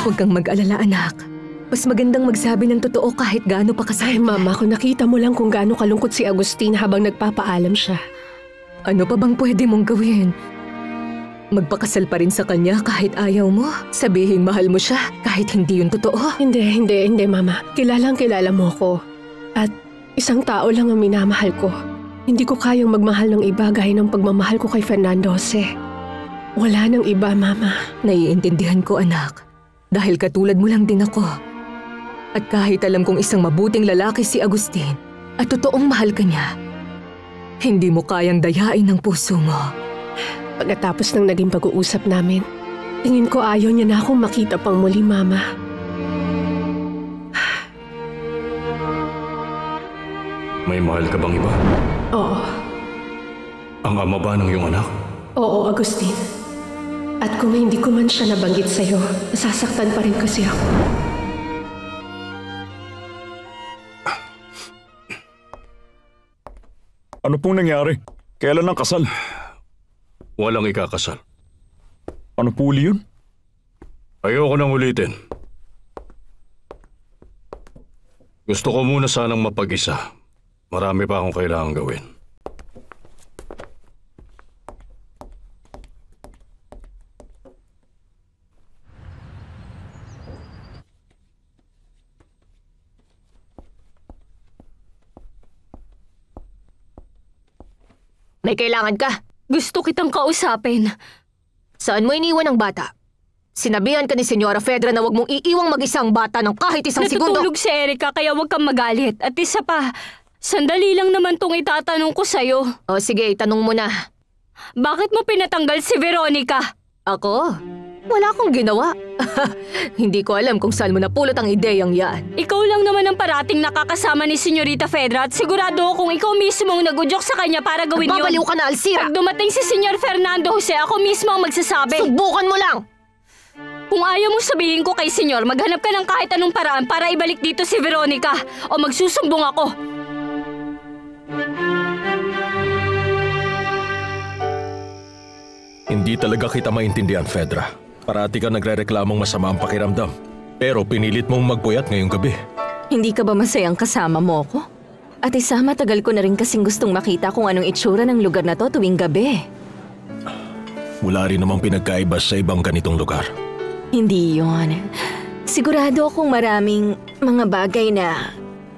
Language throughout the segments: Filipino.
Huwag kang mag-alala, anak. Mas magandang magsabi ng totoo kahit gaano pa kasama. Ay, Mama, kung nakita mo lang kung gaano kalungkot si Agustin habang nagpapaalam siya. Ano pa bang pwede mong gawin? Magpakasal pa rin sa kanya kahit ayaw mo? Sabihin mahal mo siya kahit hindi yun totoo? Hindi, Mama. Kilalang kilala mo ko. At isang tao lang ang minamahal ko. Hindi ko kayang magmahal ng iba gaya ng pagmamahal ko kay Fernando Jose. Wala nang iba, Mama. Naiintindihan ko, anak. Dahil katulad mo lang din ako. At kahit alam kong isang mabuting lalaki si Agustin at totoong mahal ka niya, hindi mo kayang dayain ang puso mo. Pagkatapos ng naging pag-uusap namin, tingin ko ayaw niya na akong makita pang muli, Mama. May mahal ka bang iba? Oo. Ang ama ba ng iyong anak? Oo, Agustin. At kung hindi ko man siya nabanggit sa'yo, nasasaktan pa rin kasi ako. Ano pong nangyari? Kailan ang kasal? Walang ikakasal. Ano po uli yun? Ayoko nang ulitin. Gusto ko muna sanang mapag-isa. Marami pa akong kailangang gawin. May kailangan ka? Gusto kitang kausapin. Saan mo iniwan ang bata? Sinabihan ka ni Senyora Fedra na huwag mong iiwang mag-isang bata ng kahit isang segundo. Natutulog si Erica kaya huwag kang magalit. At isa pa, sandali lang naman tong itatanong ko sa'yo. O sige, itanong mo na. Bakit mo pinatanggal si Veronica? Ako? Wala akong ginawa. Hindi ko alam kung saan mo napulot ang ideyang yan. Ikaw lang naman ang parating nakakasama ni Senyorita Fedra at sigurado kung ikaw mismo ang nagudyok sa kanya para gawin yun. Nagbabaliw ka na, Alcira! Pag dumating si Senyor Fernando Jose, ako mismo ang magsasabi. Subukan mo lang! Kung ayaw mo sabihin ko kay Senyor, maghanap ka ng kahit anong paraan para ibalik dito si Veronica o magsusumbong ako. Hindi talaga kita maintindihan, Fedra. Parati ka nagre-reklamong masama ang pakiramdam. Pero pinilit mong magpuyat ngayong gabi. Hindi ka ba masayang kasama mo ko? At isa, matagal ko na rin kasing gustong makita kung anong itsura ng lugar na to tuwing gabi. Wala rin namang pinagkaiba sa ibang ganitong lugar. Hindi yon. Sigurado akong maraming mga bagay na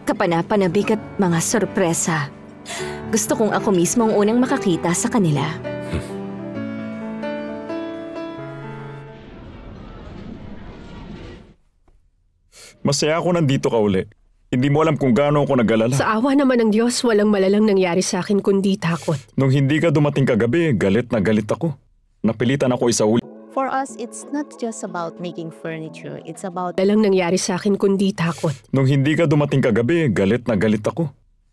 kapanapanabik at mga sorpresa. Gusto kong ako mismo ang unang makakita sa kanila. Masaya ako nandito ka uli. Hindi mo alam kung gaano ako nag-alala. Sa awa naman ng Diyos, walang malalang nangyari sa akin kundi takot. Nung hindi ka dumating kagabi, galit na galit ako. Napilitan ako isauli. For us, it's not just about making furniture. It's about... Walang nangyari sa akin kundi takot. Nung hindi ka dumating kagabi, galit na galit ako.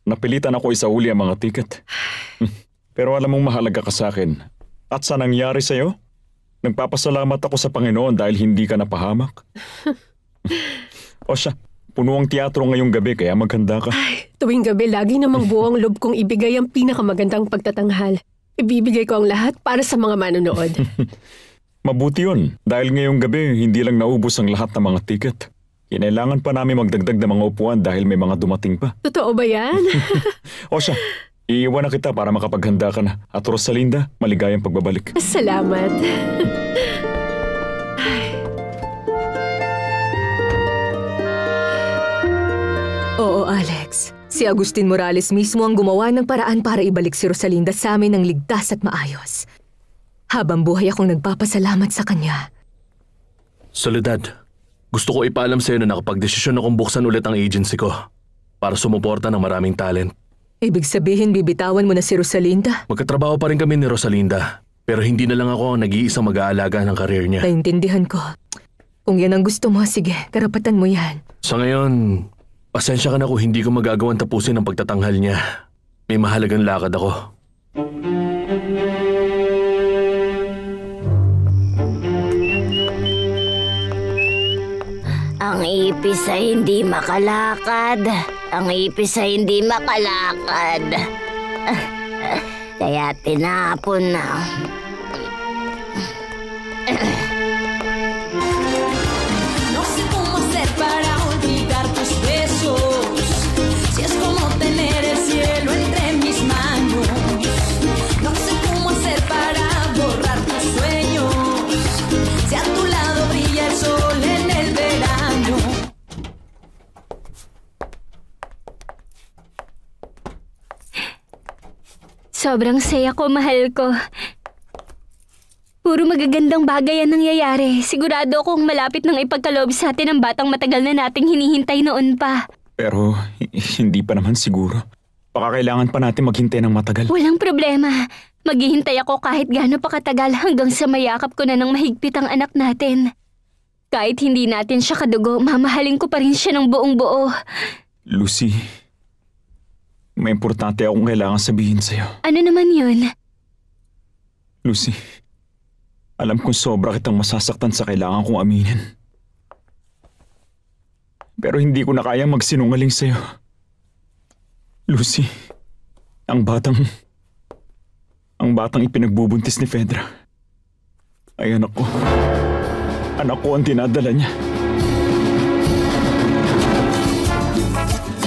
Napilitan ako isauli ang mga tiket. Pero alam mong mahalaga ka sa akin. At sa nangyari sa'yo, nagpapasalamat ako sa Panginoon dahil hindi ka napahamak. O siya, puno ang teatro ngayong gabi kaya maghanda ka. Ay, tuwing gabi lagi namang buong loob kong ibigay ang pinakamagandang pagtatanghal. Ibibigay ko ang lahat para sa mga manonood. Mabuti yun, dahil ngayong gabi hindi lang naubos ang lahat ng mga tiket. Kinailangan pa namin magdagdag ng mga upuan dahil may mga dumating pa. Totoo ba yan? O siya, iiwan na kita para makapaghanda ka na. At Rosalinda, maligayang pagbabalik. Salamat. Oo, Alex. Si Agustin Morales mismo ang gumawa ng paraan para ibalik si Rosalinda sa amin ng ligtas at maayos. Habang buhay akong nagpapasalamat sa kanya. Soledad, gusto ko ipaalam sa'yo na nakapagdesisyon akong buksan ulit ang agency ko para sumuporta ng maraming talent. Ibig sabihin bibitawan mo na si Rosalinda? Magkatrabaho pa rin kami ni Rosalinda, pero hindi na lang ako ang nag-iisang mag-aalaga ng karir niya. Naintindihan ko. Kung yan ang gusto mo, sige, karapatan mo yan. Sa ngayon, pasensya ka na kung hindi ko magagawang tapusin ang pagtatanghal niya. May mahalagang lakad ako. Ang ipis ay hindi makalakad. Ang ipis ay hindi makalakad. Kaya tinapon na. Sobrang saya ko, mahal ko. Puro magagandang bagay ang nangyayari. Sigurado akong malapit nang ipagkaloob sa atin ang batang matagal na nating hinihintay noon pa. Pero hindi pa naman siguro. Baka kailangan pa natin maghintay ng matagal. Walang problema. Maghihintay ako kahit gaano pa katagal hanggang sa mayakap ko na ng mahigpit ang anak natin. Kahit hindi natin siya kadugo, mamahalin ko pa rin siya ng buong buo. Lucy, may importante akong kailangan sabihin sa'yo. Ano naman yun? Lucy, alam kong sobra kitang masasaktan sa kailangan kong aminin. Pero hindi ko na kayang magsinungaling sa'yo. Lucy, ang batang ipinagbubuntis ni Fedra ay anak ko. Anak ko ang dinadala niya.